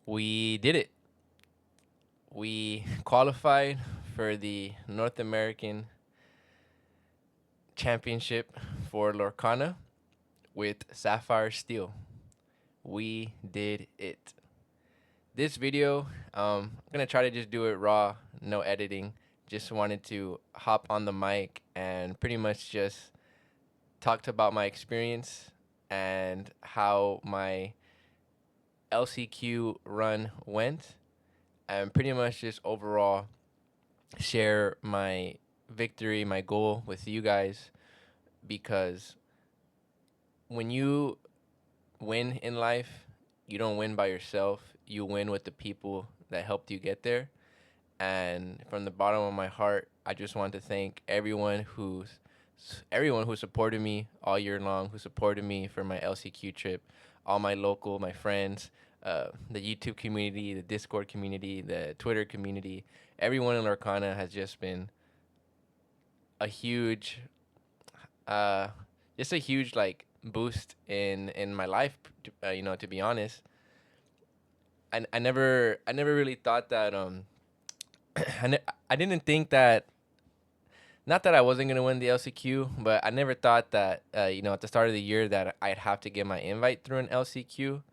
We did it. We qualified for the North American Championship for Lorcana with Sapphire Steel. We did it. This video, I'm gonna try to just do it raw, no editing. Just wanted to hop on the mic and pretty much just talked about my experience and how my LCQ run went, and pretty much just overall share my victory, my goal with you guys, because when you win in life, you don't win by yourself. You win with the people that helped you get there. And from the bottom of my heart, I just want to thank everyone who supported me all year long, who supported me for my LCQ trip, all my friends, the YouTube community, the Discord community, the Twitter community. Everyone in Lorcana has just been a huge, uh, just a huge like boost in my life. To be honest, I never really thought that I didn't think that, not that I wasn't gonna win the LCQ, but I never thought that at the start of the year that I'd have to get my invite through an LCQ.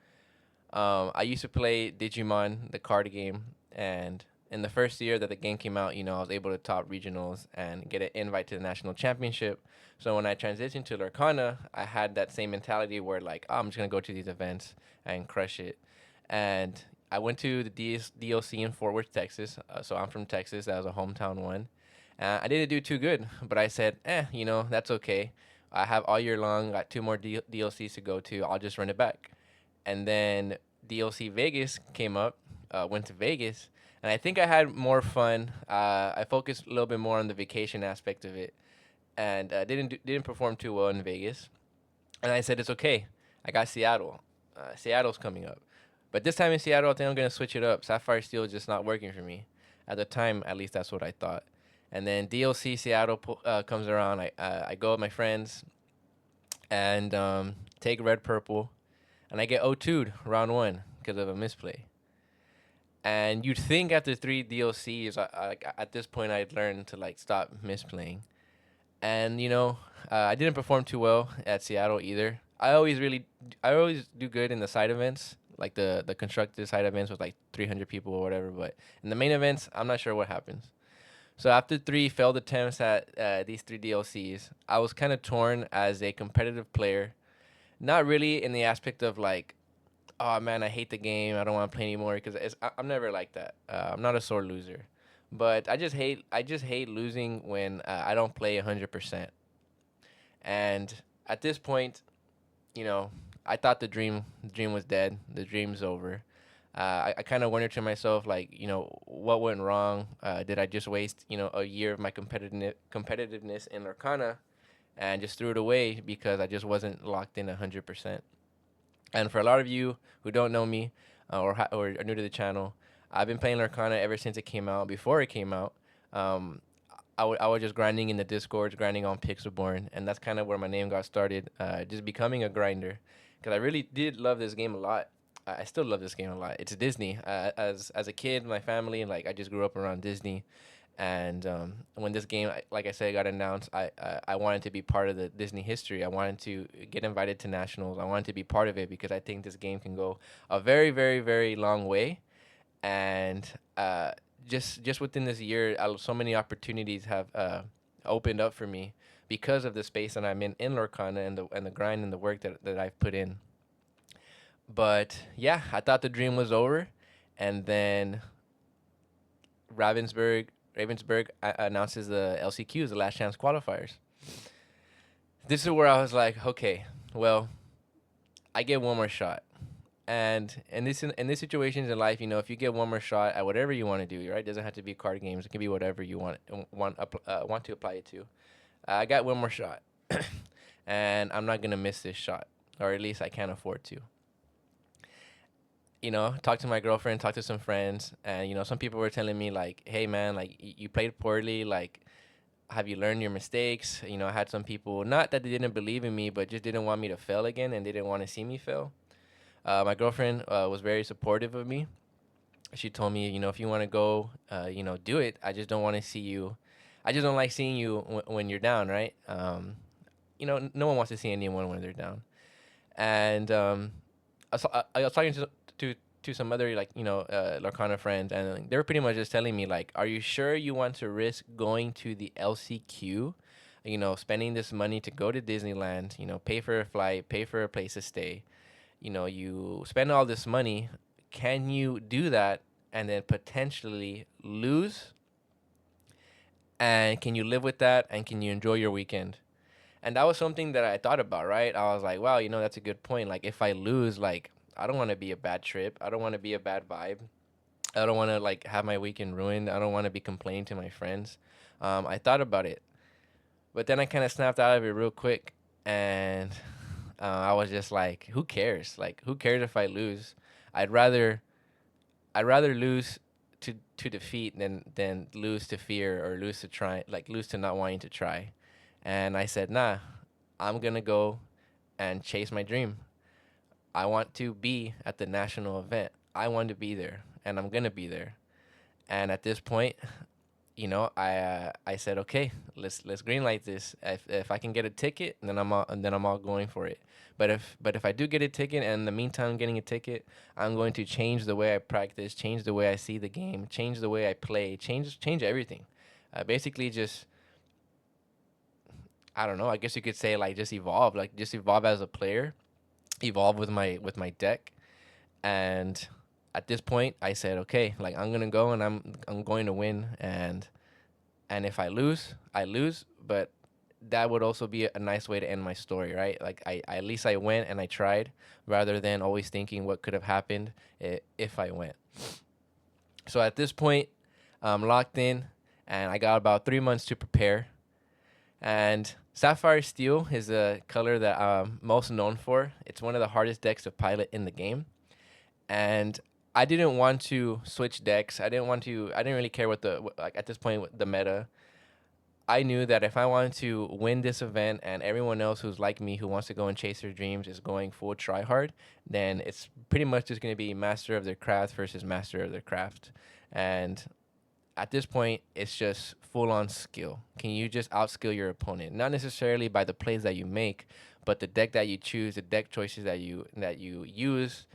I used to play Digimon, the card game, and in the first year that the game came out, I was able to top regionals and get an invite to the national championship. So when I transitioned to Lorcana, I had that same mentality where like, oh, I'm just gonna go to these events and crush it. And I went to the DLC in Fort Worth, Texas. So I'm from Texas. That was a hometown one. I didn't do too good, but I said, that's okay. I have all year long. Got two more DLCs to go to. I'll just run it back. And then DLC Vegas came up. Went to Vegas, and I think I had more fun. I focused a little bit more on the vacation aspect of it, and didn't perform too well in Vegas. And I said it's okay. I got Seattle. Seattle's coming up, but this time in Seattle, I think I'm gonna switch it up. Sapphire Steel is just not working for me. At the time, at least that's what I thought. And then DLC Seattle comes around. I go with my friends and take red purple, and I get O2'd round one because of a misplay. And you'd think after three DLCs, at this point, I'd learned to like stop misplaying. And I didn't perform too well at Seattle either. I always do good in the side events, like the constructed side events with like 300 people or whatever. But in the main events, I'm not sure what happens. So after three failed attempts at these three DLCs, I was kind of torn as a competitive player. Not really in the aspect of like, oh man, I hate the game. I don't want to play anymore because I'm never like that. I'm not a sore loser, but I just hate losing when I don't play 100%. And at this point, you know, I thought the dream was dead. The dream's over. I kind of wondered to myself, like, what went wrong? Did I just waste, a year of my competitiveness in Lorcana and just threw it away because I just wasn't locked in 100%? And for a lot of you who don't know me or are new to the channel, I've been playing Lorcana ever since it came out. Before it came out, um, I was just grinding in the Discords, grinding on Pixelborn, and that's kind of where my name got started, just becoming a grinder. Because I really did love this game a lot. I still love this game a lot. It's Disney. As a kid, my family, like, I just grew up around Disney. And when this game, like I said, got announced, I wanted to be part of the Disney history. I wanted to get invited to nationals. I wanted to be part of it because I think this game can go a very, very, very long way. And just within this year, so many opportunities have opened up for me because of the space that I'm in Lorcana, and the grind and the work that I've put in. But yeah, I thought the dream was over, and then Ravensburg announces the LCQs, the last chance qualifiers. This is where I was like, okay, well, I get one more shot. And in these situations in life, if you get one more shot at whatever you want to do, right? It doesn't have to be card games. It can be whatever you want to apply it to. I got one more shot, and I'm not gonna miss this shot, or at least I can't afford to. Talk to my girlfriend, talk to some friends, and some people were telling me like, "Hey man, like you played poorly. Like, have you learned your mistakes?" I had some people, not that they didn't believe in me, but just didn't want me to fail again, and they didn't want to see me fail. My girlfriend was very supportive of me. She told me, if you want to go, do it. I just don't want to see you. I just don't like seeing you when you're down, right? No one wants to see anyone when they're down. And I was talking to to some other like Lorcana friends, and like, they were pretty much just telling me like, "Are you sure you want to risk going to the LCQ? Spending this money to go to Disneyland. Pay for a flight, pay for a place to stay. You spend all this money. Can you do that and then potentially lose? And can you live with that? And can you enjoy your weekend?" And that was something that I thought about, right? I was like, wow, that's a good point. Like, if I lose, like, I don't want to be a bad trip. I don't want to be a bad vibe. I don't want to, like, have my weekend ruined. I don't want to be complaining to my friends. I thought about it. But then I kind of snapped out of it real quick. And I was just like, who cares? Like, who cares if I lose? I'd rather I'd rather lose to defeat than lose to fear or lose to try, like lose to not wanting to try. And I said, nah, I'm gonna go and chase my dream. I want to be at the national event. I want to be there, and I'm gonna be there. And at this point, I said, okay, let's greenlight this. If I can get a ticket, then I'm all going for it. But if I do get a ticket, and in the meantime getting a ticket, I'm going to change the way I practice, change the way I see the game, change the way I play, change everything. Basically, just I don't know. I guess you could say like just evolve as a player, evolve with my deck, and at this point, I said, okay, like I'm gonna go and I'm going to win, and if I lose, I lose. But that would also be a nice way to end my story, right? Like at least I went and I tried, rather than always thinking what could have happened if I went. So at this point, I'm locked in, and I got about 3 months to prepare. And Sapphire Steel is a color that I'm most known for. It's one of the hardest decks to pilot in the game, and I didn't want to switch decks. I didn't want to. I didn't really care like at this point with the meta. I knew that if I wanted to win this event, and everyone else who's like me who wants to go and chase their dreams is going full try hard, then it's pretty much just going to be master of their craft versus master of their craft. And at this point, it's just full on skill. Can you just outskill your opponent? Not necessarily by the plays that you make, but the deck that you choose, the deck choices that you use,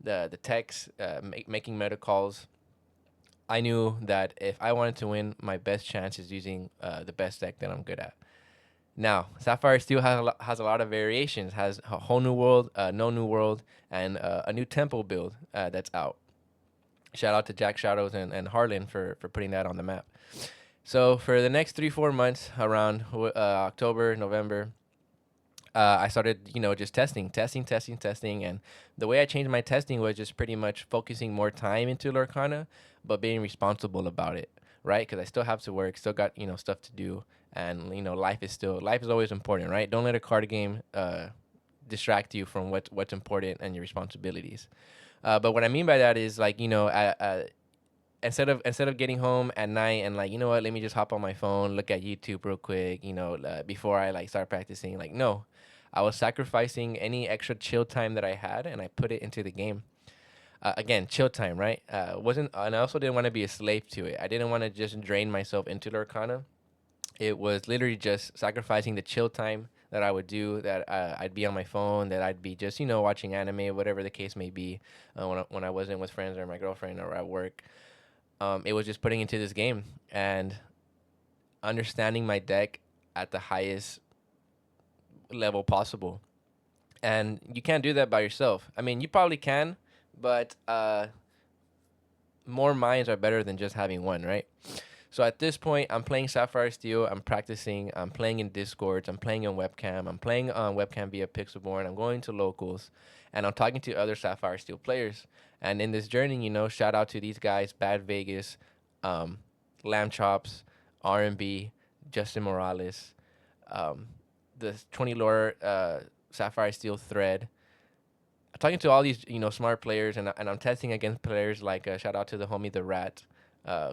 the techs, making meta calls. I knew that if I wanted to win, my best chance is using the best deck that I'm good at. Now, Sapphire Steel has a lot of variations. Has a whole new world, no new world, and a new temple build that's out. Shout out to Jack Shadows and Harlan for putting that on the map. So for the next 3-4 months, around October, November, I started, just testing. And the way I changed my testing was just pretty much focusing more time into Lorcana, but being responsible about it, right? Because I still have to work, still got, stuff to do. And, life is always important, right? Don't let a card game distract you from what's important and your responsibilities. But what I mean by that is like, instead of getting home at night and like, what, let me just hop on my phone, look at YouTube real quick, before I like start practicing. Like, no, I was sacrificing any extra chill time that I had, and I put it into the game. Again, chill time, right? Wasn't, and I also didn't want to be a slave to it. I didn't want to just drain myself into Lorcana. It was literally just sacrificing the chill time that I would do, that I'd be on my phone, that I'd be just, watching anime, whatever the case may be, when I wasn't with friends or my girlfriend or at work. It was just putting into this game and understanding my deck at the highest level possible. And you can't do that by yourself. I mean, you probably can, but more minds are better than just having one, right? So at this point, I'm playing Sapphire Steel. I'm practicing. I'm playing in Discords. I'm playing on webcam. I'm playing on webcam via Pixelborn. I'm going to locals. and I'm talking to other Sapphire Steel players. And in this journey, shout out to these guys: Bad Vegas, um, Lamb Chops, R&B, Justin Morales, um, the 20 lore Sapphire Steel thread. I'm talking to all these smart players, and I'm testing against players like shout out to the homie the Rat,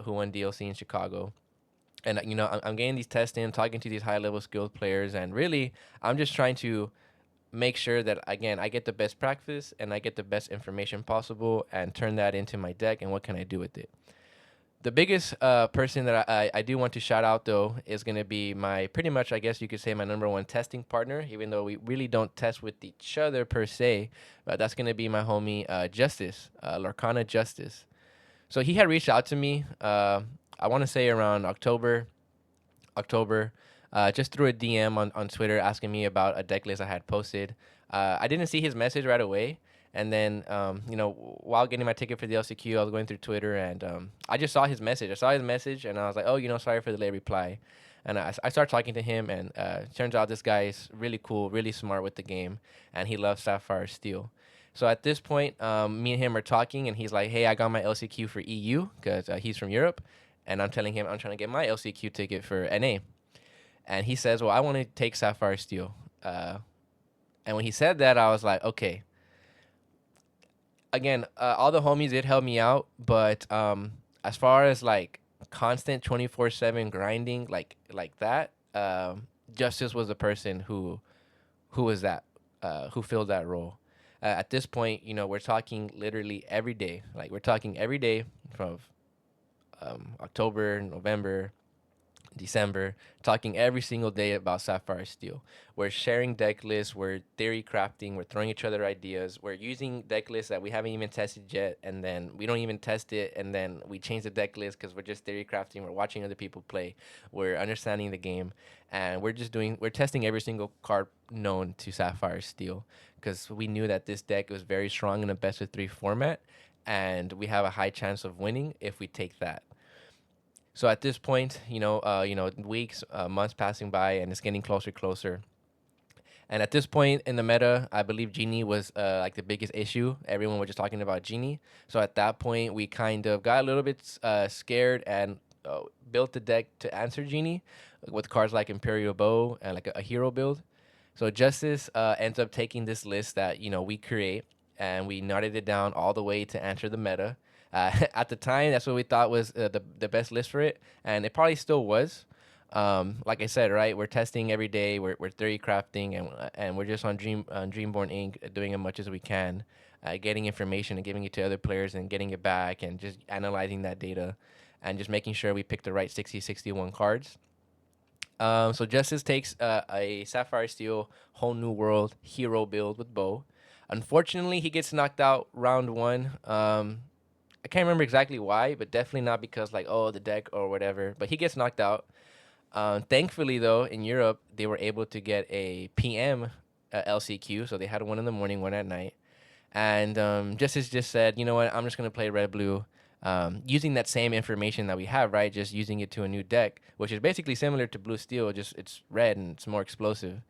who won DLC in Chicago. And I'm getting these tests in, talking to these high level skilled players, and really I'm just trying to make sure that again I get the best practice and I get the best information possible and turn that into my deck and what can I do with it. The biggest person that I do want to shout out though is going to be my pretty much I guess you could say my number one testing partner, even though we really don't test with each other per se, but that's going to be my homie Justice, Lorcana Justice. So he had reached out to me, I want to say around October, just through a DM on Twitter asking me about a deck list I had posted. I didn't see his message right away. And then, while getting my ticket for the LCQ, I was going through Twitter and I just saw his message. I saw his message and I was like, oh, sorry for the late reply. And I started talking to him, and turns out this guy is really cool, really smart with the game, and he loves Sapphire Steel. So at this point, me and him are talking, and he's like, hey, I got my LCQ for EU because he's from Europe. And I'm telling him I'm trying to get my LCQ ticket for NA. And he says, well, I want to take Sapphire Steel. And when he said that, I was like, okay. Again, all the homies did help me out, but as far as like constant 24/7 grinding like that, Justice was the person who was that who filled that role. At this point, we're talking literally every day. Like we're talking every day from October, November, December, talking every single day about Sapphire Steel. We're sharing deck lists, we're theory crafting, we're throwing each other ideas, we're using deck lists that we haven't even tested yet, and then we don't even test it, and then we change the deck list because we're just theory crafting, we're watching other people play, we're understanding the game, and we're testing every single card known to Sapphire Steel because we knew that this deck was very strong in a best of 3 format, and we have a high chance of winning if we take that. So at this point, weeks, months passing by, and it's getting closer. And at this point in the meta, I believe Genie was like the biggest issue. Everyone was just talking about Genie. So at that point, we kind of got a little bit scared and built the deck to answer Genie with cards like Imperial Bow and like a hero build. So Justice ends up taking this list that we create, and we narrowed it down all the way to answer the meta. At the time, that's what we thought was the best list for it, and it probably still was. Like I said, right, we're testing every day, we're theory crafting, and we're just on Dreamborn Inc. doing as much as we can, getting information and giving it to other players and getting it back and just analyzing that data and just making sure we pick the right 60-61 cards. So Justice takes a Sapphire Steel Whole New World hero build with Bow. Unfortunately, he gets knocked out round one. I can't remember exactly why, but definitely not because like the deck or whatever. But he gets knocked out. Thankfully, though, in Europe they were able to get a PM LCQ, so they had one in the morning, one at night. And Justice just said, you know what, I'm just gonna play red blue, using that same information that we have, right? Just using it to a new deck, which is basically similar to blue steel, just it's red and it's more explosive.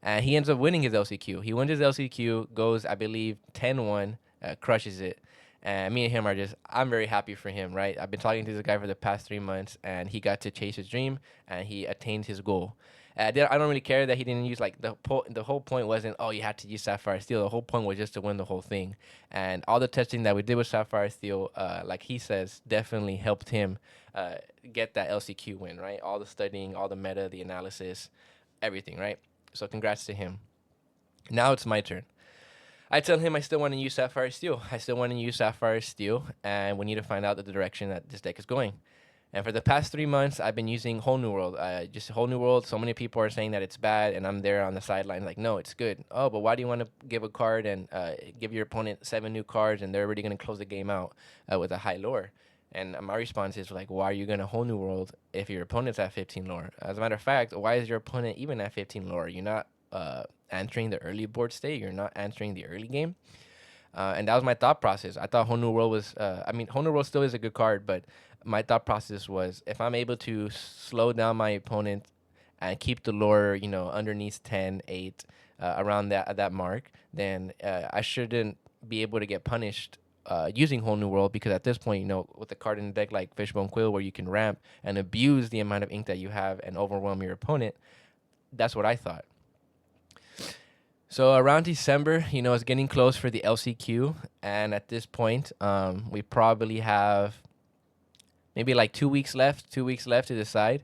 And he ends up winning his LCQ. He wins his LCQ, goes, I believe, 10-1, crushes it. And me and him are I'm very happy for him, right? I've been talking to this guy for the past 3 months, and he got to chase his dream, and he attained his goal. I don't really care that he didn't use, like, the whole point wasn't, you had to use Sapphire Steel. The whole point was just to win the whole thing. And all the testing that we did with Sapphire Steel, like he says, definitely helped him get that LCQ win, right? All the studying, all the meta, the analysis, everything, right? So congrats to him. Now it's my turn. I tell him I still want to use Sapphire Steel. And we need to find out the direction that this deck is going. And for the past 3 months, I've been using Whole New World. Just Whole New World. So many people are saying that it's bad, and I'm there on the sideline like, no, it's good. Oh, but why do you want to give a card and give your opponent 7 new cards, and they're already going to close the game out with a high lore? And my response is like, why are you going to Whole New World if your opponent's at 15 lore? As a matter of fact, why is your opponent even at 15 lore? You're not answering the early board state. You're not answering the early game. And that was my thought process. I thought Whole New World was, Whole New World still is a good card, but my thought process was if I'm able to slow down my opponent and keep the lore, underneath 10, 8, around that mark, then I shouldn't be able to get punished using Whole New World, because at this point, with a card in the deck like Fishbone Quill where you can ramp and abuse the amount of ink that you have and overwhelm your opponent. That's what I thought. So around December, it's getting close for the LCQ, and at this point, we probably have maybe like 2 weeks left, to decide.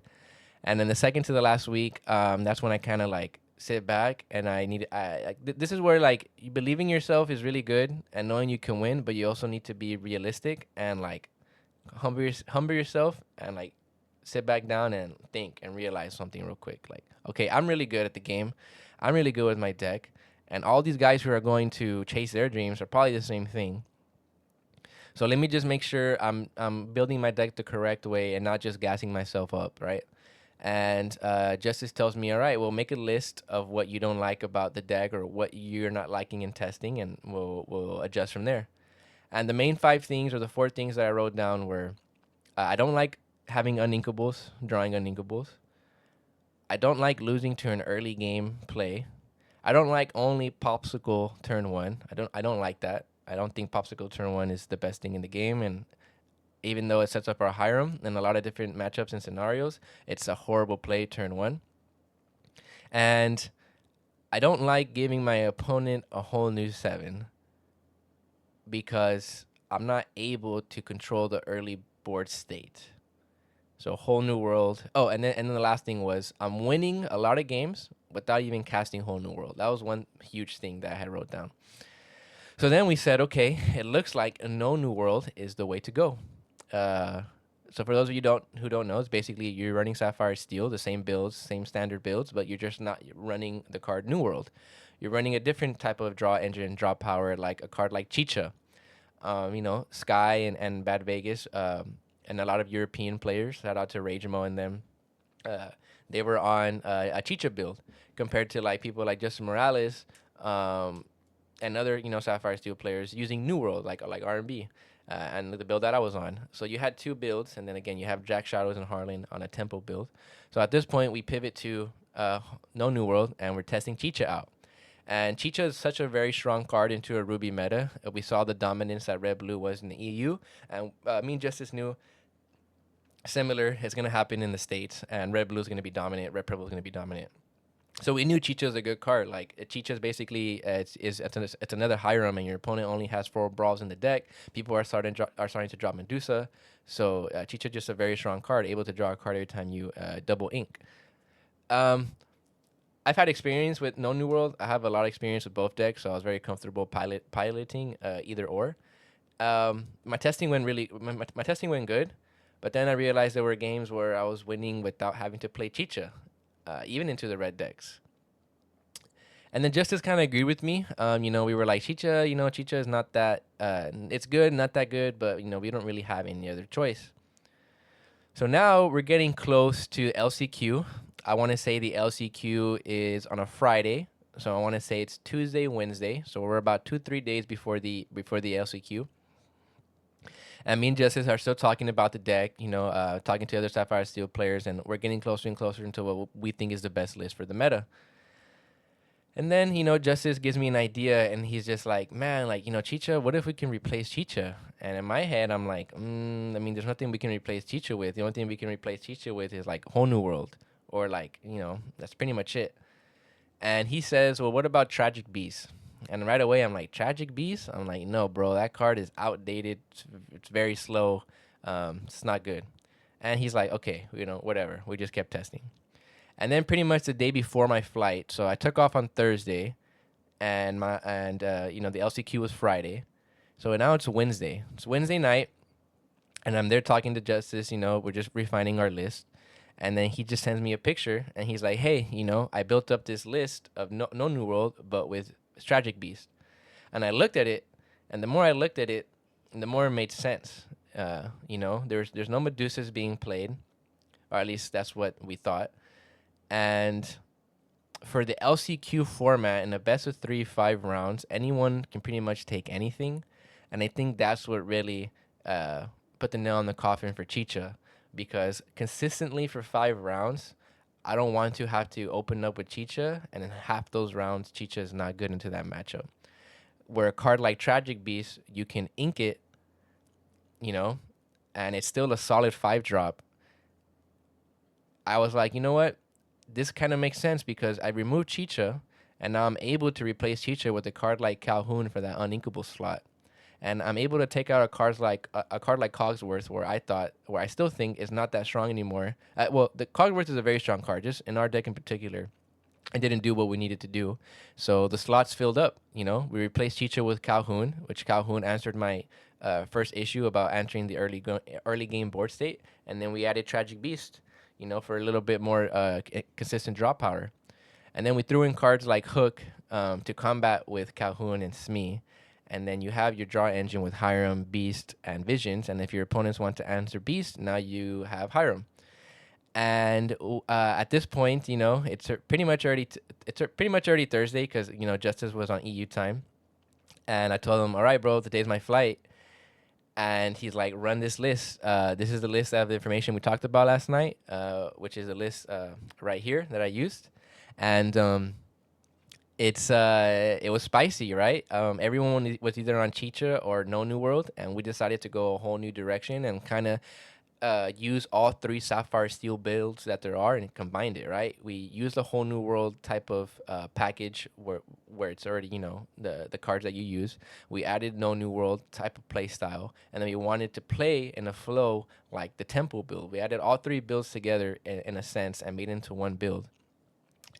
And then the second to the last week, that's when I kind of like sit back and this is where like believing yourself is really good and knowing you can win, but you also need to be realistic and like humble yourself and like sit back down and think and realize something real quick. Like, okay, I'm really good at the game. I'm really good with my deck. And all these guys who are going to chase their dreams are probably the same thing. So let me just make sure I'm building my deck the correct way and not just gassing myself up, right? And Justice tells me, all right, we'll make a list of what you don't like about the deck or what you're not liking in testing, and we'll adjust from there. And the main 5 things or the 4 things that I wrote down were I don't like having uninkables, drawing uninkables. I don't like losing to an early game play. I don't like only Popsicle turn 1. I don't like that. I don't think Popsicle turn 1 is the best thing in the game, and even though it sets up our Hiram in a lot of different matchups and scenarios, it's a horrible play turn 1. And I don't like giving my opponent a whole new 7 because I'm not able to control the early board state. So Whole New World. Oh, and then the last thing was I'm winning a lot of games without even casting Whole New World. That was one huge thing that I had wrote down. So then we said, okay, it looks like a no New World is the way to go. So for those of you who don't know, it's basically you're running Sapphire Steel, the same builds, same standard builds, but you're just not running the card New World. You're running a different type of draw engine, draw power, like a card like Chicha. Sky and Bad Vegas, and a lot of European players, shout out to Ragemo and them, they were on a Chicha build compared to like people like Justin Morales and other Sapphire Steel players using New World like R&B. And the build that I was on. So you had 2 builds, and then again you have Jack Shadows and Harlan on a tempo build. So at this point we pivot to no New World, and we're testing Chicha out. And Chicha is such a very strong card into a Ruby meta. We saw the dominance that Red Blue was in the EU, and me and Justice knew similar is going to happen in the States, and Red Blue is going to be dominant, Red Purple is going to be dominant. So we knew Chicha is a good card. Like Chicha is basically it's another Hiram, and your opponent only has 4 brawls in the deck. People are starting to drop Medusa, so Chicha just a very strong card, able to draw a card every time you double ink. I've had experience with no New World. I have a lot of experience with both decks, so I was very comfortable piloting either or. My testing went my testing went good, but then I realized there were games where I was winning without having to play Chicha. Even into the red decks. And then Justice kind of agreed with me. We were like, Chicha, Chicha is not that, it's good, not that good, but, we don't really have any other choice. So now we're getting close to LCQ. I want to say the LCQ is on a Friday. So I want to say it's Tuesday, Wednesday. So we're about 2-3 days before the LCQ. And me and Justice are still talking about the deck, talking to other Sapphire Steel players, and we're getting closer and closer into what we think is the best list for the meta. And then, Justice gives me an idea, and he's just like, man, like, Chicha, what if we can replace Chicha? And in my head, I'm like, there's nothing we can replace Chicha with. The only thing we can replace Chicha with is, like, Whole New World, or, like, that's pretty much it. And he says, well, what about Tragic Beast? And right away, I'm like, Tragic Beast? I'm like, no, bro, that card is outdated. It's very slow. It's not good. And he's like, okay, whatever. We just kept testing. And then pretty much the day before my flight, so I took off on Thursday, and the LCQ was Friday. So now it's Wednesday. It's Wednesday night, and I'm there talking to Justice. We're just refining our list. And then he just sends me a picture, and he's like, hey, I built up this list of no New World, but with Tragic Beast. And I looked at it, and the more I looked at it, the more it made sense. There's no Medusas being played, or at least that's what we thought. And for the LCQ format, in a best of 3, 5 rounds, anyone can pretty much take anything. And I think that's what really put the nail in the coffin for Chicha, because consistently for 5 rounds, I don't want to have to open up with Chicha, and in half those rounds, Chicha is not good into that matchup. Where a card like Tragic Beast, you can ink it, you know, and it's still a solid 5 drop. I was like, you know what? This kind of makes sense because I removed Chicha, and now I'm able to replace Chicha with a card like Calhoun for that uninkable slot. And I'm able to take out a card like Cogsworth, where I still think is not that strong anymore. Well, the Cogsworth is a very strong card, just in our deck in particular. It didn't do what we needed to do, so the slots filled up. We replaced Chicha with Calhoun, which Calhoun answered my first issue about entering the early game board state, and then we added Tragic Beast, for a little bit more consistent draw power. And then we threw in cards like Hook to combat with Calhoun and Smee. And then you have your draw engine with Hiram, Beast, and Visions. And if your opponents want to answer Beast, now you have Hiram. And at this point, it's pretty much already Thursday because Justice was on EU time. And I told him, all right, bro, today's my flight. And he's like, run this list. This is the list of the information we talked about last night, which is a list right here that I used. And it was spicy, right? Everyone was either on Chicha or No New World, and we decided to go a whole new direction and kind of use all 3 Sapphire Steel builds that there are and combined it, right? We used the whole New World type of package where it's already, the cards that you use. We added No New World type of play style, and then we wanted to play in a flow like the Temple build. We added all 3 builds together in a sense and made it into one build.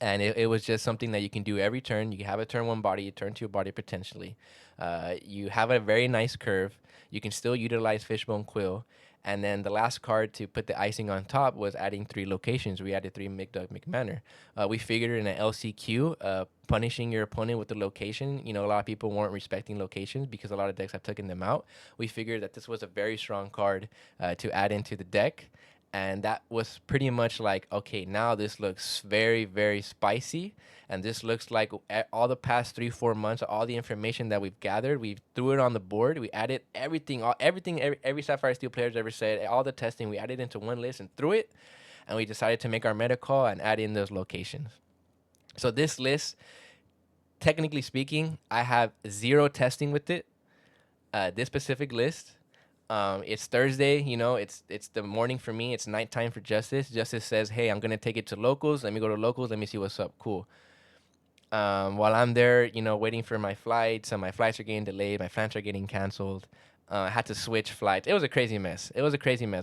And it was just something that you can do every turn. You can have a turn 1 body, a turn 2 body potentially. You have a very nice curve. You can still utilize Fishbone Quill. And then the last card to put the icing on top was adding 3 locations. We added 3 McDuck McManor. We figured in an LCQ, punishing your opponent with the location. A lot of people weren't respecting locations because a lot of decks have taken them out. We figured that this was a very strong card to add into the deck. And that was pretty much like, okay, now this looks very, very spicy. And this looks like all the past 3-4 months, all the information that we've gathered, we threw it on the board. We added everything, every Sapphire Steel player's ever said, all the testing, we added into one list and threw it. And we decided to make our meta call and add in those locations. So this list, technically speaking, I have 0 testing with it. This specific list. It's Thursday, it's the morning for me. It's nighttime for Justice. Justice says, hey, I'm going to take it to locals. Let me go to locals. Let me see what's up. Cool. While I'm there, waiting for my flights, and my flights are getting delayed. My flights are getting canceled. I had to switch flights. It was a crazy mess.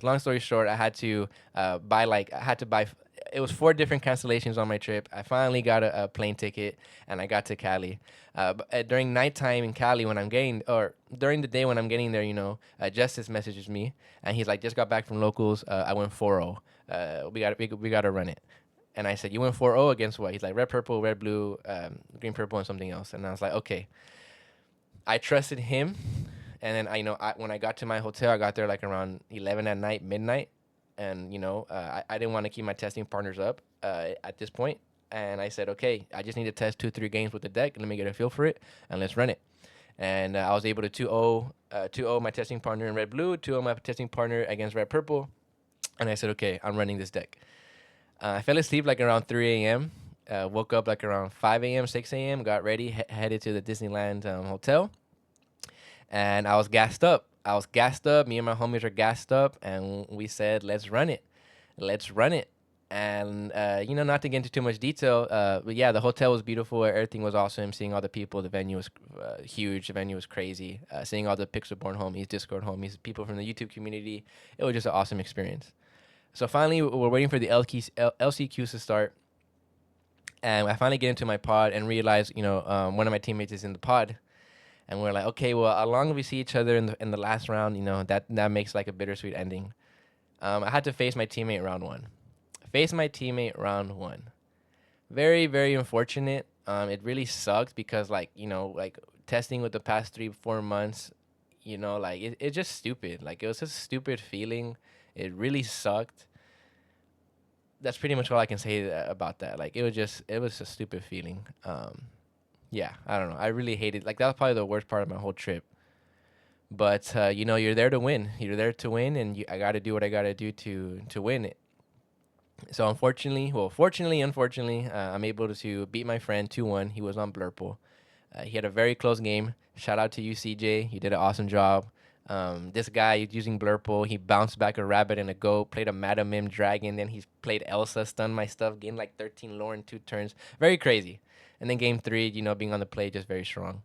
Long story short, I had to buy. It was 4 different cancellations on my trip. I finally got a plane ticket, and I got to Cali. But during nighttime in Cali, during the day when I'm getting there, Justice messages me, and he's like, "Just got back from locals. I went 4-0. We got to run it." And I said, "You went 4-0 against what?" He's like, "Red, purple, red, blue, green, purple, and something else." And I was like, "Okay." I trusted him, and then when I got to my hotel, I got there like around 11 at night, midnight. And, I didn't want to keep my testing partners up at this point. And I said, okay, I just need to test 2-3 games with the deck. Let me get a feel for it, and let's run it. And I was able to 2-0 my testing partner in red blue, 2-0 my testing partner against red purple. And I said, okay, I'm running this deck. I fell asleep like around 3 a.m. Woke up like around 5 a.m., 6 a.m., got ready, headed to the Disneyland hotel. And I was gassed up. Me and my homies are gassed up, and we said, let's run it. And, not to get into too much detail, but yeah, the hotel was beautiful. Everything was awesome. Seeing all the people, the venue was huge. The venue was crazy. Seeing all the Pixelborn homies, Discord homies, people from the YouTube community. It was just an awesome experience. So finally, we're waiting for the LCQs to start. And I finally get into my pod and realize, one of my teammates is in the pod. And we're like, okay, well, as long as we see each other in the last round, that makes like a bittersweet ending. I had to face my teammate round one. Very, very unfortunate. It really sucked because testing with the past 3-4 months, it's just stupid. Like, it was just a stupid feeling. It really sucked. That's pretty much all I can say about that. Like, it was a stupid feeling. Yeah, I don't know. I really hated. Like, that was probably the worst part of my whole trip. But you're there to win. You're there to win, and I got to do what I got to do to win it. So unfortunately, I'm able to beat my friend 2-1. He was on Blurple. He had a very close game. Shout out to you, CJ. You did an awesome job. This guy using Blurple, he bounced back a rabbit and a goat, played a Madam Mim dragon, then he played Elsa, stunned my stuff, gained like 13 lore in 2 turns. Very crazy. And then game three, being on the play, just very strong.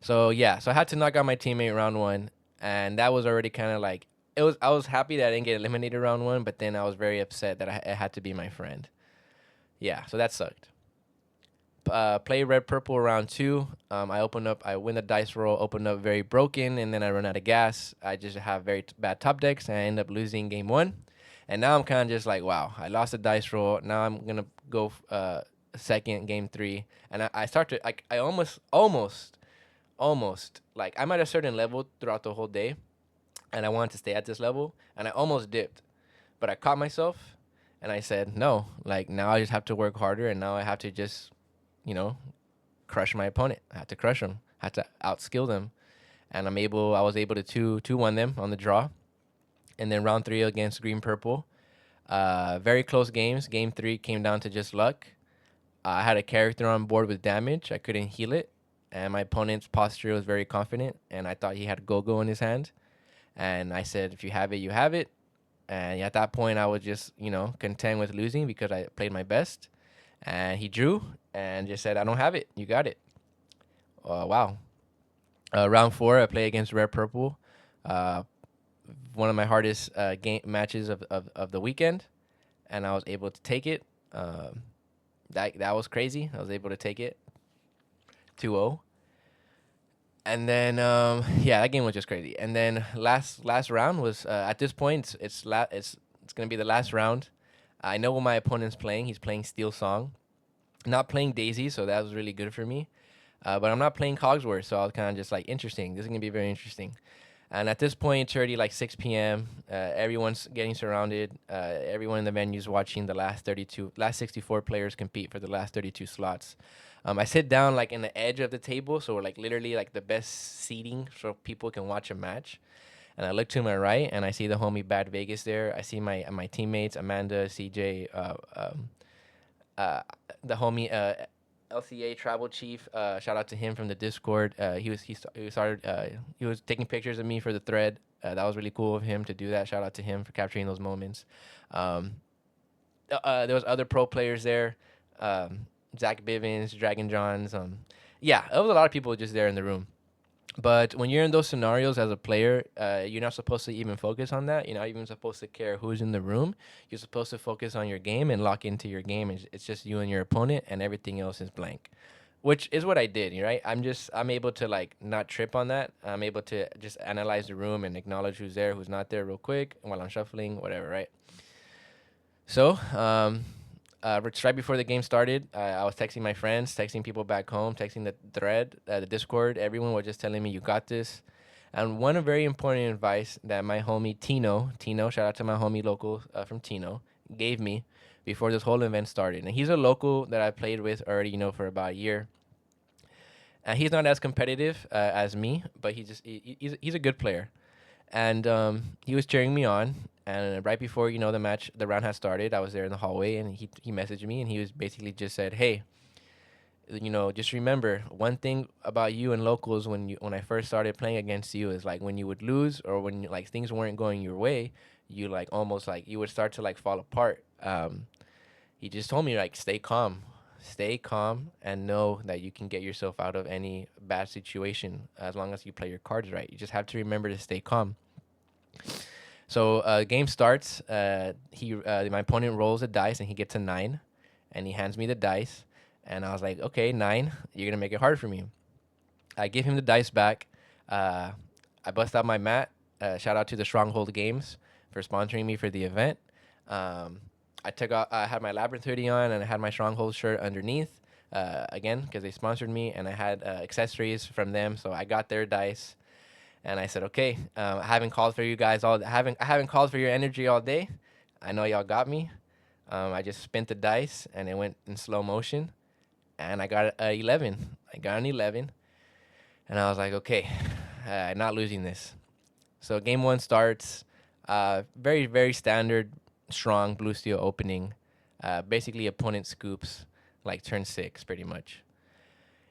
So yeah, so I had to knock out my teammate round one, and that was already kind of like it was. I was happy that I didn't get eliminated round one, but then I was very upset that it had to be my friend. Yeah, so that sucked. Play red purple round two. I win the dice roll, open up very broken, and then I run out of gas. I just have very bad top decks, and I end up losing game one. And now I'm kind of just like, wow, I lost the dice roll. Now I'm gonna go second game three, and I start to like I almost like I'm at a certain level throughout the whole day, and I wanted to stay at this level, and I almost dipped, but I caught myself, and I said no. Like now I just have to work harder, and now I have to just you know, crush my opponent. I had to crush them. I had to outskill them, and I was able to 2-1 them on the draw, and then round three against green purple. Very close games. Game three came down to just luck. I had a character on board with damage. I couldn't heal it, and my opponent's posture was very confident, and I thought he had go-go in his hand, and I said, if you have it, you have it. And at that point, I was just content with losing because I played my best. And he drew and just said, I don't have it. You got it. Wow. Round four, I play against Red Purple. Uh, One of my hardest game matches of the weekend. And I was able to take it. That was crazy. I was able to take it 2-0. And then, yeah, that game was just crazy. And then last round was, at this point, it's going to be the last round. I know what my opponent's playing. He's playing Steel Song. Not playing Daisy, so that was really good for me. But I'm not playing Cogsworth, so I was kind of just like, interesting. This is going to be very interesting. And at this point, it's already like 6 p.m. Everyone's getting surrounded. Everyone in the venue's watching the last 64 players compete for the last 32 slots. I sit down like in the edge of the table, so we're like literally like the best seating so people can watch a match. And I look to my right, and I see the homie Bad Vegas there. I see my teammates Amanda, CJ, the homie LCA Travel Chief. Shout out to him from the Discord. He was taking pictures of me for the thread. That was really cool of him to do that. Shout out to him for capturing those moments. There was other pro players there. Zach Bivens, Dragon Johns. Yeah, there was a lot of people just there in the room. But when you're in those scenarios as a player, you're not supposed to even focus on that. You're not even supposed to care who's in the room. You're supposed to focus on your game and lock into your game. It's just you and your opponent, and everything else is blank, which is what I did. Right? I'm able to like not trip on that. I'm able to just analyze the room and acknowledge who's there, who's not there, real quick while I'm shuffling, whatever. Right? So, right before the game started, I was texting my friends, texting people back home, texting the thread, the Discord. Everyone was just telling me, "You got this." And one very important advice that my homie Tino, shout out to my homie local from Tino, gave me before this whole event started. And he's a local that I played with already, for about a year. And he's not as competitive as me, but he's a good player. And he was cheering me on. And right before the round had started, I was there in the hallway, and he messaged me, and he was basically just said, "Hey, just remember one thing about you and locals when I first started playing against you is like when you would lose or when like things weren't going your way, you like almost like you would start to like fall apart." He just told me like stay calm, and know that you can get yourself out of any bad situation as long as you play your cards right. You just have to remember to stay calm. So game starts. My opponent rolls a dice and he gets a 9, and he hands me the dice, and I was like, okay, 9, you're gonna make it hard for me. I give him the dice back. I bust out my mat. Shout out to the Stronghold Games for sponsoring me for the event. I had my Labyrinth hoodie on, and I had my Stronghold shirt underneath. Again, because they sponsored me, and I had accessories from them, so I got their dice. And I said, okay, I haven't called for you guys I haven't called for your energy all day. I know y'all got me. I just spent the dice, and it went in slow motion, and I got 11. I got an 11, and I was like, okay, not losing this. So game one starts. Very very standard strong blue steel opening. Basically, opponent scoops like turn 6, pretty much.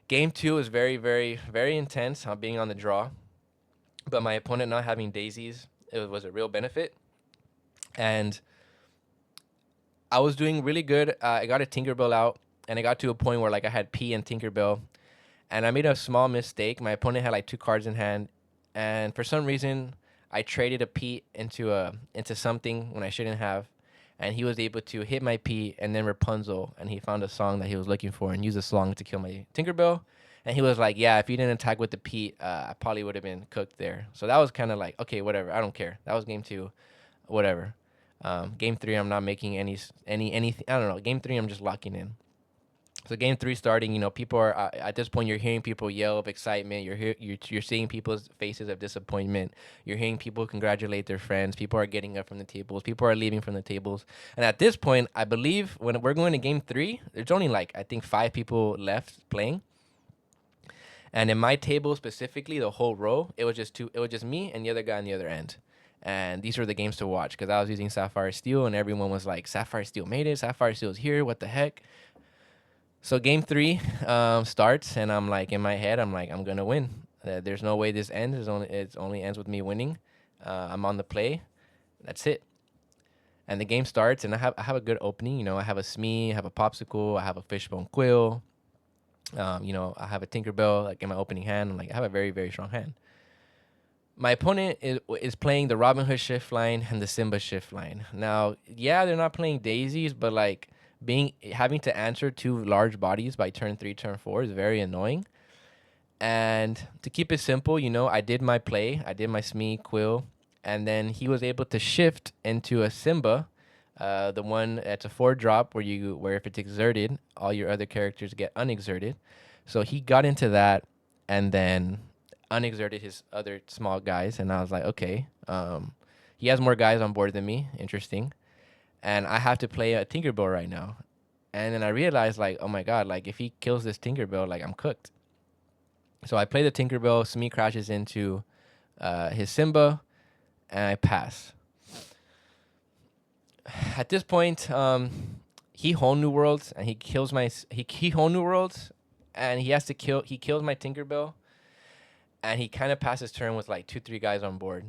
Game 2 is very, very, very intense. I'm being on the draw, but my opponent not having daisies, it was a real benefit. And I was doing really good. I got a Tinkerbell out, and I got to a point where like I had P and Tinkerbell, and I made a small mistake. My opponent had like 2 cards in hand, and for some reason, I traded a P into something when I shouldn't have, and he was able to hit my P and then Rapunzel, and he found a song that he was looking for and used the song to kill my Tinkerbell. And he was like, "Yeah, if you didn't attack with the P, I probably would have been cooked there." So that was kind of like, okay, whatever. I don't care. That was game 2, whatever. Game 3, I'm not making anything. I don't know. Game 3, I'm just locking in. So game 3 starting, people are at this point. You're hearing people yell of excitement. You're seeing people's faces of disappointment. You're hearing people congratulate their friends. People are getting up from the tables. People are leaving from the tables. And at this point, I believe when we're going to game 3, there's only like I think 5 people left playing. And in my table specifically, the whole row, it was just two. It was just me and the other guy on the other end. And these were the games to watch because I was using Sapphire Steel, and everyone was like, "Sapphire Steel made it. Sapphire Steel's here. What the heck?" So game 3 starts, and I'm like in my head, I'm like, I'm gonna win. There's no way this ends. It only ends with me winning. I'm on the play. That's it. And the game starts, and I have a good opening. I have a Smee, I have a Popsicle, I have a Fishbone Quill. I have a Tinkerbell like in my opening hand. I'm like, I have a very, very strong hand. My opponent is playing the Robin Hood shift line and the Simba shift line. Now, yeah, they're not playing daisies, but like having to answer 2 large bodies by turn 3, turn 4 is very annoying. And to keep it simple, I did my play. I did my Smee Quill, and then he was able to shift into a Simba, the one that's a 4-drop where if it's exerted, all your other characters get unexerted. So he got into that, and then unexerted his other small guys, and I was like, okay, he has more guys on board than me. Interesting. And I have to play a Tinkerbell right now. And then I realized, like, oh my god, like if he kills this Tinkerbell, like I'm cooked. So I play the Tinkerbell. Smee crashes into his Simba, and I pass. At this point, he whole new worlds, and he kills he whole new worlds, and he has to kill. He kills my Tinkerbell, and he kind of passes turn with like 2, 3 guys on board.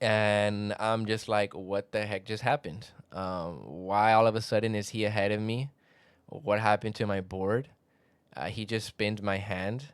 And I'm just like, what the heck just happened? Why all of a sudden is he ahead of me? What happened to my board? He just spinned my hand,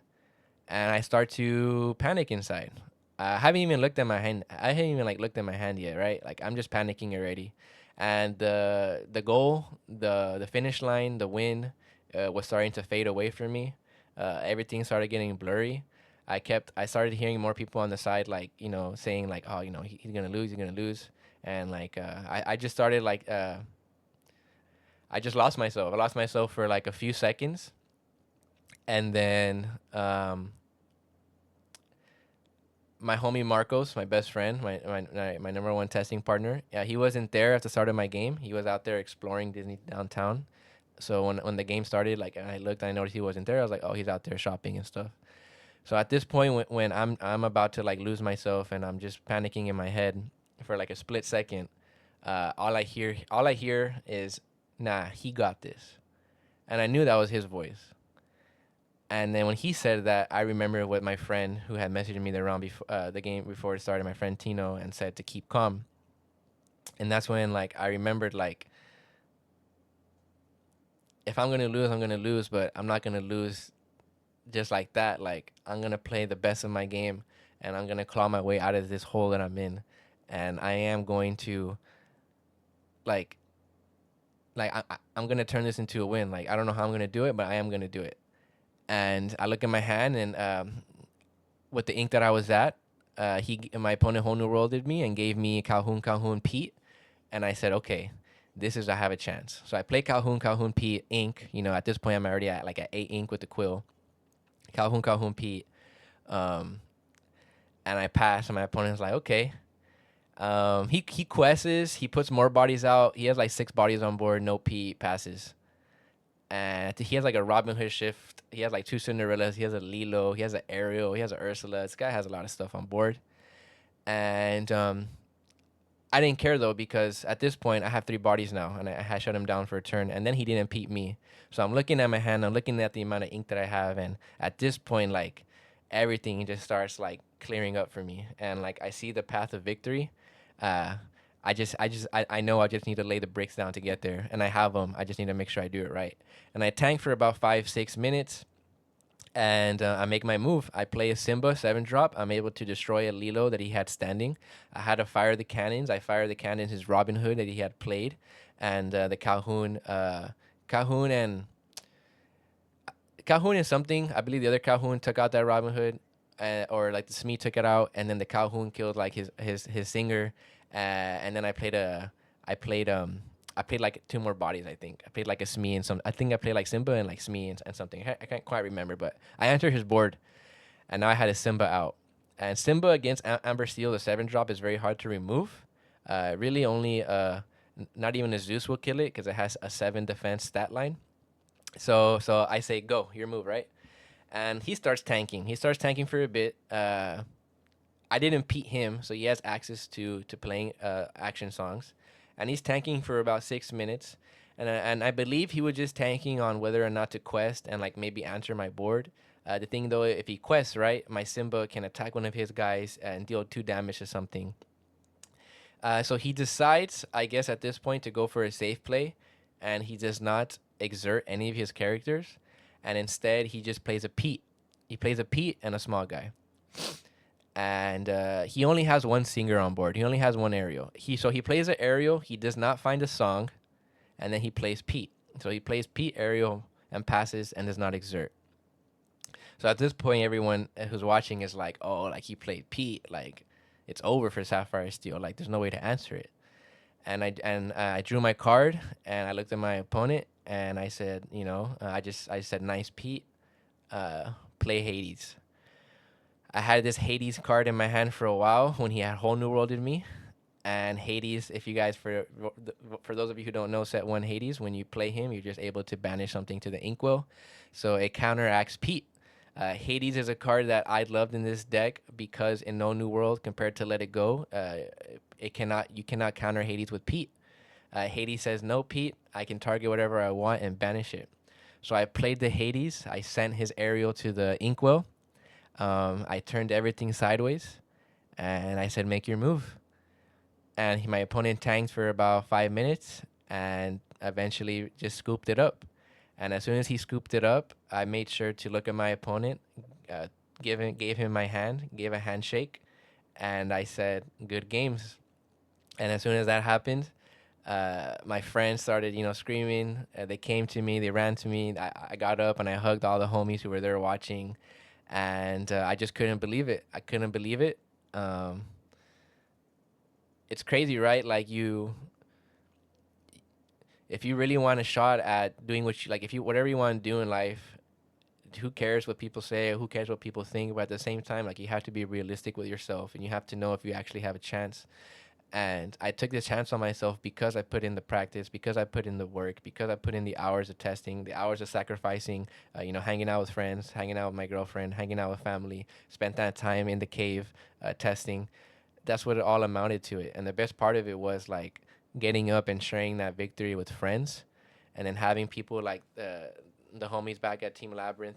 and I start to panic inside. I haven't even looked at my hand. I haven't even like looked at my hand yet, right? Like I'm just panicking already. And the goal, the finish line, the win, was starting to fade away from me. Everything started getting blurry. I started hearing more people on the side, like, saying like, oh, he's gonna lose, and like, I just started like, I just lost myself. I lost myself for like a few seconds, and then my homie Marcos, my best friend, my number 1 testing partner, yeah, he wasn't there at the start of my game. He was out there exploring Disney downtown. So when the game started, like, and I looked, and I noticed he wasn't there. I was like, oh, he's out there shopping and stuff. So at this point, when I'm about to like lose myself, and I'm just panicking in my head for like a split second, all I hear is, "Nah, he got this," and I knew that was his voice. And then when he said that, I remember what my friend who had messaged me the round before the game before it started, my friend Tino, and said to keep calm. And that's when like I remembered, like, if I'm gonna lose, I'm gonna lose, but I'm not gonna lose just like that. Like, I'm gonna play the best of my game, and I'm gonna claw my way out of this hole that I'm in, and I am going to like I'm gonna turn this into a win. Like, I don't know how I'm gonna do it, but I am gonna do it. And I look at my hand, and with the ink that I was at, my opponent whole new worlded me and gave me Calhoun Pete, and I said, okay, I have a chance. So I play Calhoun Pete ink. At this point I'm already at like at 8 ink with the quill. Calhoun Pete, and I pass, and my opponent's like, okay. He quests. He puts more bodies out. He has like 6 bodies on board. No Pete, passes. And he has like a Robin Hood shift. He has like 2 Cinderellas. He has a Lilo. He has an Ariel. He has an Ursula. This guy has a lot of stuff on board. And I didn't care though because at this point I have three bodies now, and I had shut him down for a turn, and then he didn't beat me. So I'm looking at my hand, I'm looking at the amount of ink that I have, and at this point, like everything just starts like clearing up for me, and like I see the path of victory. Uh, I know I just need to lay the bricks down to get there, and I have them. I just need to make sure I do it right. And I tank for about 5 6 minutes, and I make my move. I play a Simba 7 drop. I'm able to destroy a Lilo that he had standing. I had to fire the cannons. I fired the cannons his Robin Hood that he had played, and the Calhoun, Calhoun and Calhoun and something. I believe the other Calhoun took out that Robin Hood, or like the Smee took it out, and then the Calhoun killed like his singer, and then I played I played like two more bodies. I think I played like a Smee and some. I think I played like Simba and like Smee and something. I can't quite remember, but I entered his board, and now I had a Simba out. And Simba against Amber Steel, the 7 drop is very hard to remove. Really, only not even a Zeus will kill it because it has a 7 defense stat line. So I say go your move, right? And he starts tanking. He starts tanking for a bit. I didn't beat him, so he has access to playing action songs, and he's tanking for about 6 minutes. And I believe he was just tanking on whether or not to quest and like maybe answer my board. The thing though, if he quests right, my Simba can attack one of his guys and deal 2 damage or something. So he decides, I guess, at this point to go for a safe play, and he does not exert any of his characters, and instead he just plays a Pete. He plays a Pete and a small guy, and he only has one singer on board. He only has one aerial. He plays an aerial. He does not find a song, and then he plays Pete. So he plays Pete aerial and passes and does not exert. So at this point, everyone who's watching is like, "Oh, like he played Pete. Like it's over for Sapphire Steel. Like there's no way to answer it." And I drew my card and I looked at my opponent and I said, I said, "Nice Pete. Play Hades." I had this Hades card in my hand for a while when he had Whole New World in me. And Hades, if you guys, for those of you who don't know set 1 Hades, when you play him, you're just able to banish something to the Inkwell. So it counteracts Pete. Hades is a card that I loved in this deck because in No New World, compared to Let It Go, you cannot counter Hades with Pete. Hades says, "No, Pete, I can target whatever I want and banish it." So I played the Hades. I sent his aerial to the Inkwell. I turned everything sideways, and I said, "Make your move." And my opponent tanked for about 5 minutes, and eventually just scooped it up. And as soon as he scooped it up, I made sure to look at my opponent, gave him my hand, gave a handshake, and I said, "Good games." And as soon as that happened, my friends started, screaming. They came to me, they ran to me. I got up and I hugged all the homies who were there watching, and I just couldn't believe it. I couldn't believe it. It's crazy, right? Like if you really want a shot at doing what you like, if you whatever you want to do in life, who cares what people say? Who cares what people think? But at the same time, like you have to be realistic with yourself, and you have to know if you actually have a chance. And I took this chance on myself because I put in the practice, because I put in the work, because I put in the hours of testing, the hours of sacrificing, hanging out with friends, hanging out with my girlfriend, hanging out with family, spent that time in the cave testing. That's what it all amounted to it. And the best part of it was like getting up and sharing that victory with friends, and then having people like the homies back at Team Labyrinth,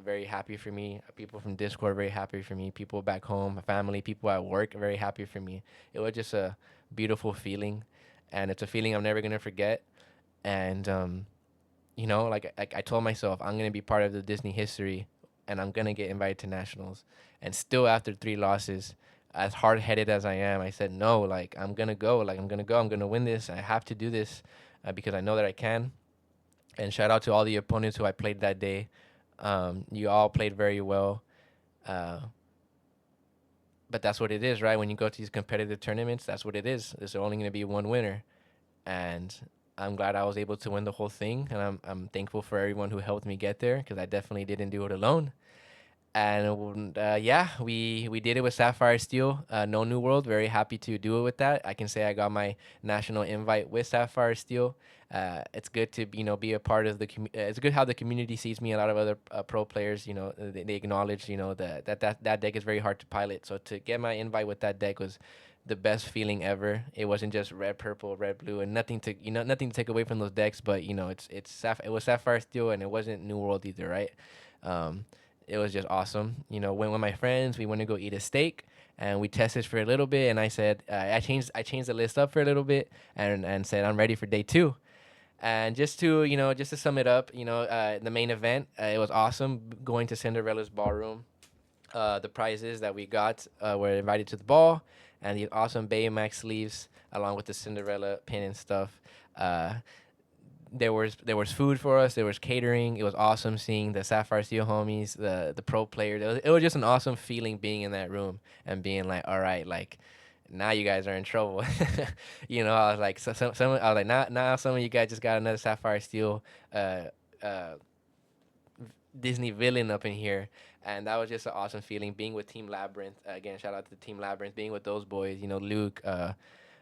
very happy for me. People from Discord very happy for me. People back home, my family, people at work very happy for me. It was just a beautiful feeling, and it's a feeling I'm never gonna forget. And like I told myself, I'm gonna be part of the Disney history, and I'm gonna get invited to nationals. And still, after 3 losses, as hard headed as I am, I said no. Like I'm gonna go. Like I'm gonna go. I'm gonna win this. I have to do this because I know that I can. And shout out to all the opponents who I played that day. You all played very well. Uh, but that's what it is, right? When you go to these competitive tournaments, that's what it is. There's only going to be one winner. And I'm glad I was able to win the whole thing. And I'm thankful for everyone who helped me get there because I definitely didn't do it alone. And yeah, we did it with Sapphire Steel. No New World. Very happy to do it with that. I can say I got my national invite with Sapphire Steel. It's good to be a part of the. It's good how the community sees me. A lot of other pro players, they acknowledge, that deck is very hard to pilot. So to get my invite with that deck was the best feeling ever. It wasn't just red, purple, red, blue, and nothing to take away from those decks. But it was Sapphire Steel, and it wasn't New World either, right? Um, it was just awesome. Went with my friends. We went to go eat a steak, and we tested for a little bit. And I said, I changed the list up for a little bit, and said I'm ready for day two. And just to sum it up, the main event, it was awesome going to Cinderella's ballroom. The prizes that we got were invited to the ball, and the awesome Baymax sleeves along with the Cinderella pin and stuff. Uh, there was food for us. There was catering. It was awesome seeing the Sapphire Steel homies, the pro players. It was just an awesome feeling being in that room and being like, all right, like now you guys are in trouble. I was like, I was like, now some of you guys just got another Sapphire Steel uh, uh, Disney villain up in here, and that was just an awesome feeling being with Team Labyrinth. Again, shout out to Team Labyrinth, being with those boys. Luke,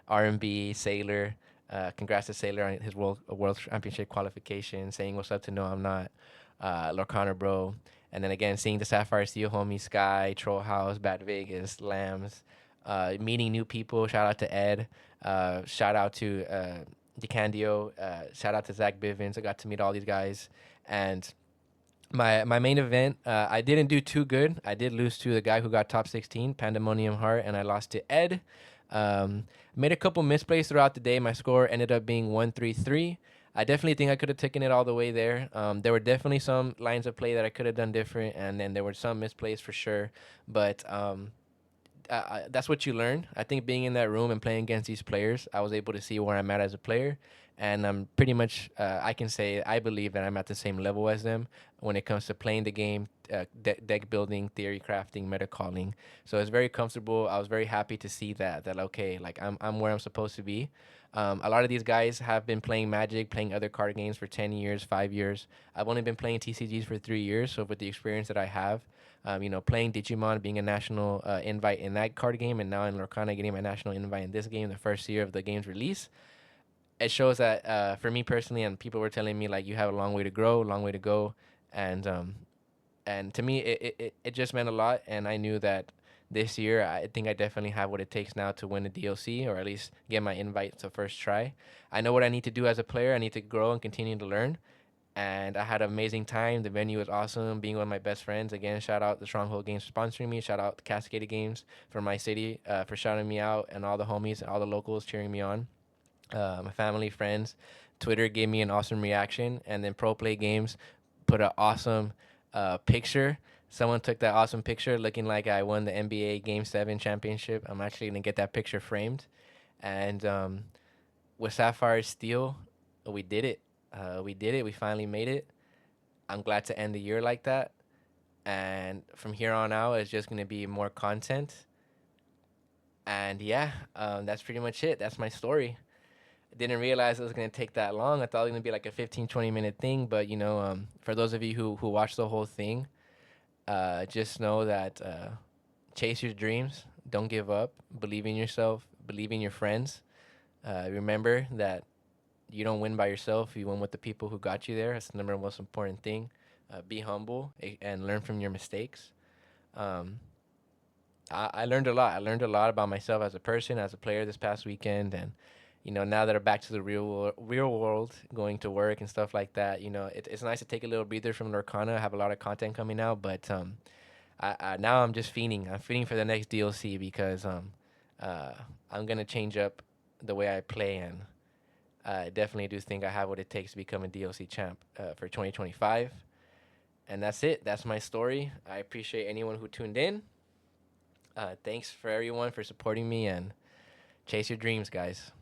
R&B, Sailor. Congrats to Sailor on his world championship qualification. Saying what's up to No I'm Not, Lorcana bro, and then again seeing the Sapphire Steel homie Sky, Troll House, Bad Vegas, Lambs, meeting new people. Shout out to Ed. Shout out to DeCandio. Shout out to Zach Bivens. I got to meet all these guys, and my main event, I didn't do too good. I did lose to the guy who got top 16, Pandemonium Heart, and I lost to Ed. Made a couple misplays throughout the day. My score ended up being 133. I definitely think I could have taken it all the way there. There were definitely some lines of play that I could have done different, and then there were some misplays for sure. But that's what you learn. I think being in that room and playing against these players, I was able to see where I'm at as a player, and I'm pretty much I can say I believe that I'm at the same level as them when it comes to playing the game, deck building, theory crafting, meta calling. So it's very comfortable. I was very happy to see that okay, like I'm where I'm supposed to be. A lot of these guys have been playing Magic, playing other card games for 10 years, 5 years. I've only been playing TCGs for 3 years. So with the experience that I have, playing Digimon, being a national invite in that card game, and now in Lorcana getting my national invite in this game, the first year of the game's release, it shows that for me personally, and people were telling me like you have a long way to grow, long way to go, and to me it just meant a lot, and I knew that this year I think I definitely have what it takes now to win the DLC or at least get my invite to first try. I know what I need to do as a player. I need to grow and continue to learn, and I had an amazing time. The venue was awesome. Being with my best friends again. Shout out the Stronghold Games for sponsoring me. Shout out the Cascade Games for my city for shouting me out, and all the homies, all the locals cheering me on. My family, friends, Twitter gave me an awesome reaction, and then Pro Play Games put an awesome picture. Someone took that awesome picture, looking like I won the NBA Game 7 championship. I'm actually gonna get that picture framed, and with Sapphire Steel, we did it. We did it. We finally made it. I'm glad to end the year like that. And from here on out, it's just going to be more content. And yeah, that's pretty much it. That's my story. I didn't realize it was going to take that long. I thought it was going to be like a 15, 20-minute thing. But, for those of you who watch the whole thing, just know that chase your dreams. Don't give up. Believe in yourself. Believe in your friends. Remember that you don't win by yourself. You win with the people who got you there. That's the number one most important thing. Be humble and learn from your mistakes. Um, I learned a lot. I learned a lot about myself as a person, as a player this past weekend, and now that I'm back to the real world, going to work and stuff like that, it's nice to take a little breather from Lorcana. I have a lot of content coming out, but now I'm just fiending. I'm fiending for the next DLC because uh, I'm gonna change up the way I play, and I definitely do think I have what it takes to become a DLC champ for 2025. And that's it. That's my story. I appreciate anyone who tuned in. Thanks for everyone for supporting me, and chase your dreams, guys.